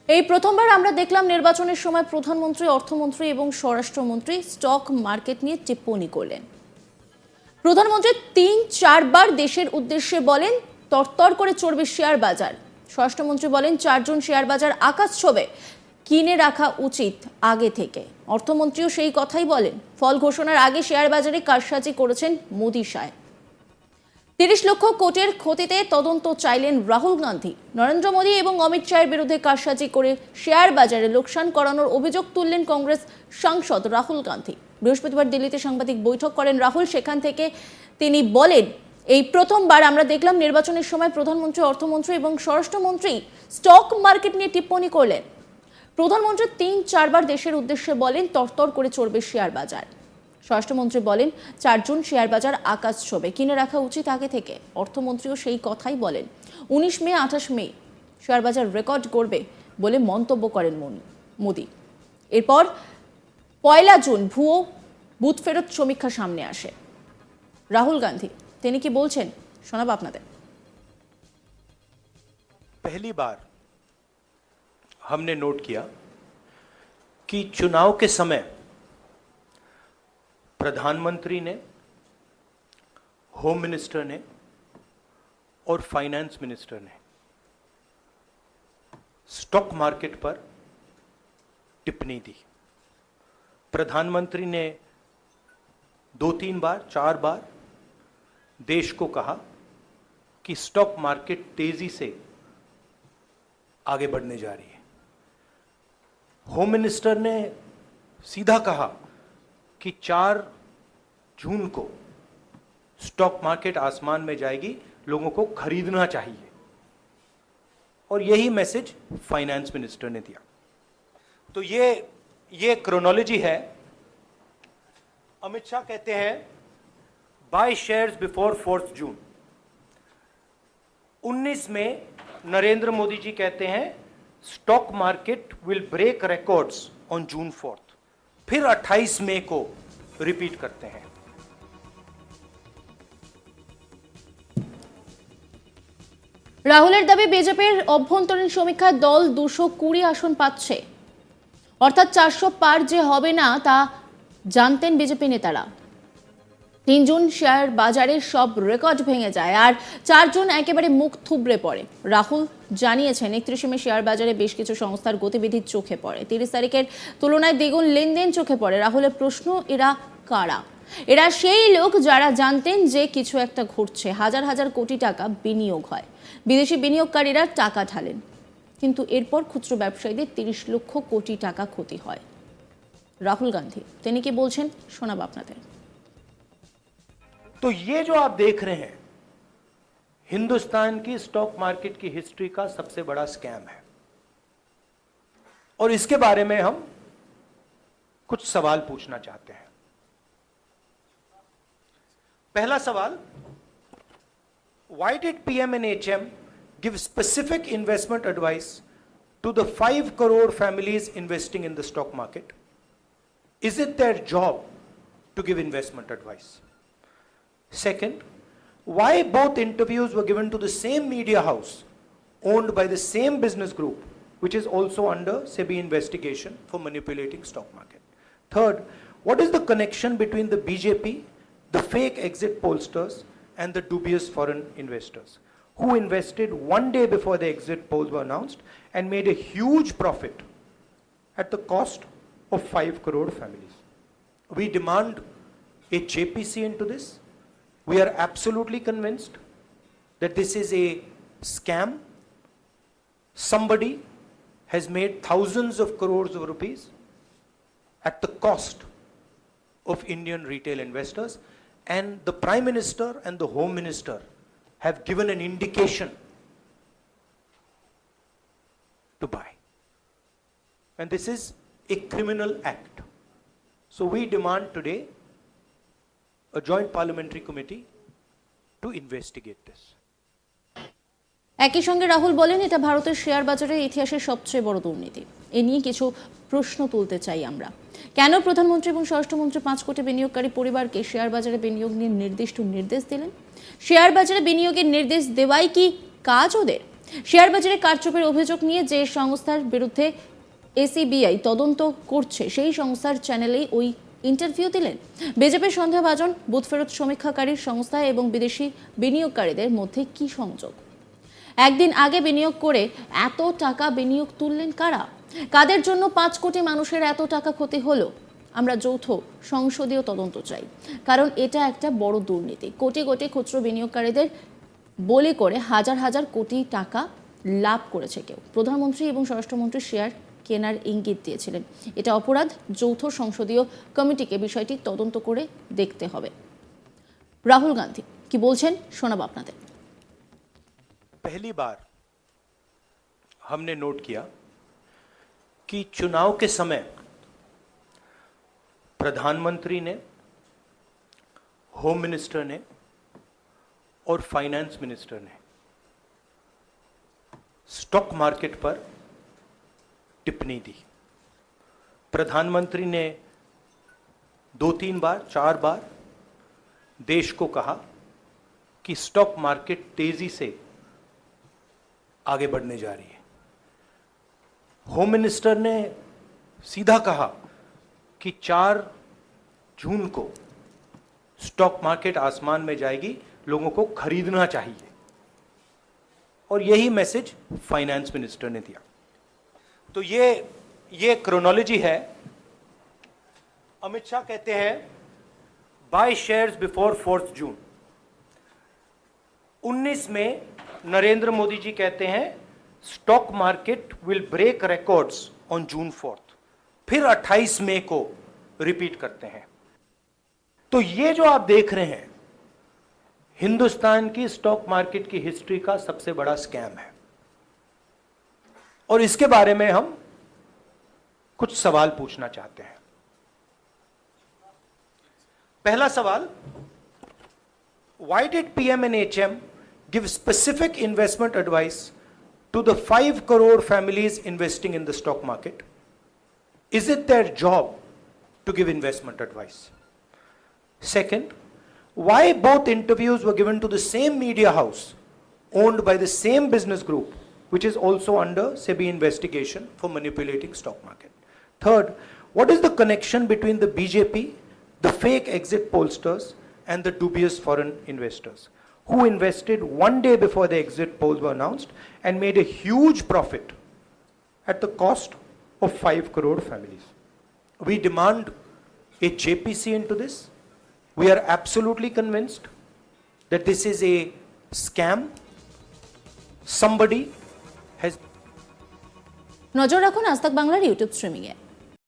এই প্রথমবার আমরা দেখলাম নির্বাচনের সময় প্রধানমন্ত্রী, অর্থমন্ত্রী এবং স্বরাষ্ট্রমন্ত্রী স্টক মার্কেট নিয়ে টিপ্পনী করলেন। প্রধানমন্ত্রী ৩-৪ বার দেশের উদ্দেশ্যে বলেন তরতর করে চড়বে শেয়ার বাজার। স্বরাষ্ট্রমন্ত্রী বলেন 4 শেয়ার বাজার আকাশ ছোঁবে, কিনে রাখা উচিত আগে থেকে। অর্থমন্ত্রীও সেই কথাই বলেন। ফল ঘোষণার আগে শেয়ার বাজারে কারসাজি করেছেন মোদি সাহেব। ৩০ লক্ষ কোটির ক্ষতিতে তদন্ত চাইলেন রাহুল গান্ধী। নরেন্দ্র মোদী এবং অমিত শাহের বিরুদ্ধে কারসাজি করে শেয়ার বাজারে লোকসান করানোর অভিযোগ তুললেন কংগ্রেস সাংসদ রাহুল গান্ধী। বৃহস্পতিবার দিল্লিতে সাংবাদিক বৈঠক করেন রাহুল। সেখান থেকে তিনি বলেন, এই প্রথমবার আমরা দেখলাম নির্বাচনের সময় প্রধানমন্ত্রী, অর্থমন্ত্রী এবং স্বরাষ্ট্রমন্ত্রী স্টক মার্কেট নিয়ে টিপ্পনী করলেন। প্রধানমন্ত্রী ৩-৪ বার দেশের উদ্দেশ্যে বলেন তরতর করে চড়বে শেয়ার বাজার। স্বরাষ্ট্রমন্ত্রী বলেন 4 শেয়ার বাজার আকাশ ছোঁবে, কিনে রাখা উচিত আগে থেকে। অর্থমন্ত্রীও সেই কথাই বলেন। 19 মে 28 মে শেয়ার বাজার রেকর্ড করবে বলে মন্তব্য করেন মোদি। এরপর 1 জুন ভুয়ো বুথ ফেরত সমীক্ষা সামনে আসে। রাহুল গান্ধী তিনি কি বলছেন শোনাবো আপনাদের। पहली बार हमने नोट किया कि चुनाव के समय प्रधानमंत्री ने, होम मिनिस्टर ने और फाइनेंस मिनिस्टर ने स्टॉक मार्केट पर टिप्पणी दी। प्रधानमंत्री ने 2-3 बार 4 बार देश को कहा कि स्टॉक मार्केट तेजी से आगे बढ़ने जा रही है। होम मिनिस्टर ने सीधा कहा कि 4 जून को स्टॉक मार्केट आसमान में जाएगी, लोगों को खरीदना चाहिए। और यही मैसेज फाइनेंस मिनिस्टर ने दिया। तो ये क्रोनोलॉजी है। अमित शाह कहते हैं बाय शेयर्स बिफोर 4 जून। 19 में नरेंद्र मोदी जी कहते हैं stock market will break records on June 4। फिर 28 मई को रिपीट करते हैं। রাহুলের দাবি বিজেপির অভ্যন্তরীণ সমীক্ষায় দল 220 আসন পাচ্ছে, অর্থাৎ 400 পার যে হবে না তা জানতেন বিজেপি নেতারা। 3 জুন শেয়ার বাজারের সব রেকর্ড ভেঙে যায় আর 4 জুন একেবারে মুখ থুবড়ে পড়ে। রাহুল জানিয়েছেন 31 মে শেয়ার বাজারে বেশ কিছু সংস্থার গতিবিধি চোখে পড়ে। 30 তারিখের তুলনায় দ্বিগুণ লেনদেন চোখে পড়ে। রাহুলের প্রশ্ন, এরা কারা? এরা সেই লোক যারা জানতেন যে কিছু একটা ঘটছে। হাজার হাজার কোটি টাকা বিনিয়োগ হয়, বিদেশি বিনিয়োগকারীরা টাকা ঢালেন, কিন্তু এরপর খুচরো ব্যবসায়ীদের 30 লক্ষ কোটি টাকা ক্ষতি হয়। রাহুল গান্ধী তিনি কি বলছেন শোনাবো আপনাদের। तो ये जो आप देख रहे हैं हिंदुस्तान की स्टॉक मार्केट की हिस्ट्री का सबसे बड़ा स्कैम है। और इसके बारे में हम कुछ सवाल पूछना चाहते हैं। पहला सवाल, why did PM and HM give specific investment advice to the 5 crore families investing in the stock market? Is it their job to give investment advice? Second, why both interviews were given to the same media house owned by the same business group, which is also under SEBI investigation for manipulating stock market? Third, what is the connection between the BJP, the fake exit pollsters, and the dubious foreign investors who invested 1 day before the exit polls were announced and made a huge profit at the cost of 5 crore families? We demand a JPC into this. We are absolutely convinced that this is a scam. Somebody has made thousands of crores of rupees at the cost of Indian retail investors, and the Prime Minister and the Home Minister have given an indication to buy. And this is a criminal act. So we demand today a joint parliamentary committee to investigate this. একই সঙ্গে রাহুল বলেন এটা ভারতের share বাজারের ইতিহাসের সবচেয়ে বড় দুর্নীতি। এ নিয়ে কিছু প্রশ্ন তুলতে চাই আমরা। কেন প্রধানমন্ত্রী এবং স্বরাষ্ট্রমন্ত্রী 5 কোটি বিনিয়োগকারী পরিবারকে শেয়ার বাজারে বিনিয়োগ নিয়ে নির্দিষ্ট নির্দেশ দিলেন? শেয়ার বাজারে বিনিয়োগের নির্দেশ দেওয়াই কি কাজ ওদের? শেয়ার বাজারে কারচুপির অভিযোগ নিয়ে যে সংস্থার বিরুদ্ধে এসিবিআই তদন্ত করছে সেই সংস্থার চ্যানেলেই ওই ইন্টারভিউ দিলেন। বিজেপির সন্দেহভাজন বুথ ফেরত সমীক্ষাকারী সংস্থা এবং বিদেশি বিনিয়োগকারীদের মধ্যে কি সংযোগ? একদিন আগে বিনিয়োগ করে এত টাকা বিনিয়োগ তুললেন কারা? কাদের জন্য 5 কোটি মানুষের এত টাকা ক্ষতি হলো? আমরা যৌথ সংসদীয় তদন্ত চাই, কারণ এটা একটা বড় দুর্নীতি। কোটি কোটি খুচরো বিনিয়োগকারীদের বলি করে হাজার হাজার কোটি টাকা লাভ করেছে কেউ। প্রধানমন্ত্রী এবং স্বরাষ্ট্রমন্ত্রী শেয়ার কেনার ইঙ্গিত দিয়েছিলেন। এটা অপরাধ। যৌথ সংসদীয় কমিটিকে বিষয়টি তদন্ত করে দেখতে হবে। রাহুল গান্ধী কি বলছেন শোনাবো আপনাদের। पहली बार हमने नोट किया कि चुनाव के समय प्रधानमंत्री ने, होम मिनिस्टर ने और फाइनेंस मिनिस्टर ने स्टॉक मार्केट पर टिप्पणी दी। प्रधानमंत्री ने 2-3 बार 4 बार देश को कहा कि स्टॉक मार्केट तेजी से आगे बढ़ने जा रही है। होम मिनिस्टर ने सीधा कहा कि 4 जून को स्टॉक मार्केट आसमान में जाएगी, लोगों को खरीदना चाहिए। और यही मैसेज फाइनेंस मिनिस्टर ने दिया। तो ये क्रोनोलॉजी है। अमित शाह कहते हैं बाय शेयर्स बिफोर 4th जून। 19 में नरेंद्र मोदी जी कहते हैं stock market will break records on June 4th। फिर 28 मई को रिपीट करते हैं। तो ये जो आप देख रहे हैं हिंदुस्तान की स्टॉक मार्केट की हिस्ट्री का सबसे बड़ा स्कैम है। और इसके बारे में हम कुछ सवाल पूछना चाहते हैं। पहला सवाल, why did PM and HM give specific investment advice to the 5 crore families investing in the stock market? Is it their job to give investment advice? Second, why both interviews were given to the same media house owned by the same business group, which is also under SEBI investigation for manipulating stock market? Third, what is the connection between the BJP, the fake exit pollsters, and the dubious foreign investors who invested 1 day before the exit polls were announced and made a huge profit at the cost of 5 crore families? We demand a JPC into this. We are absolutely convinced that this is a scam. Somebody has নজর রাখুন আজ তাক বাংলার YouTube স্ট্রিমিংয়ে।